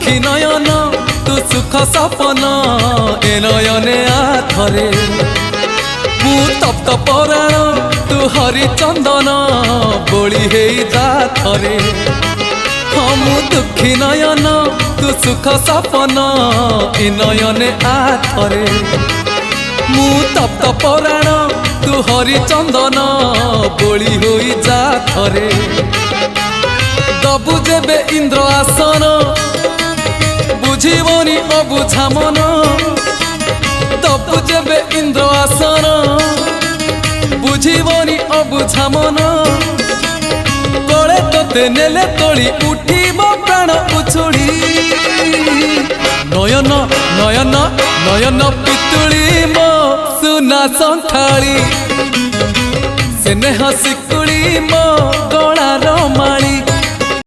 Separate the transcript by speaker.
Speaker 1: दुखी नयन तू सुख सपन ए नयने आथरे मु तप्त पराण तू हरिचंदन बोली हे जाथरे हाँ मु दुखी नयन तू सुख सपन ए नयने आथरे मु तप्त पराण तू हरिचंदन बोली होई जाथरे दबु जेबे इंद्र आसन बुझीबनी अबुझा मन दबु जेबे इंद्र आसन बुझीबनी अबुझा मन कले तोते नेले तोली उठीब प्राण उछुड़ी नयन नयन नयन पितुड़ी मो सुना संथाली स्नेह शिकुड़ी मो गलार माली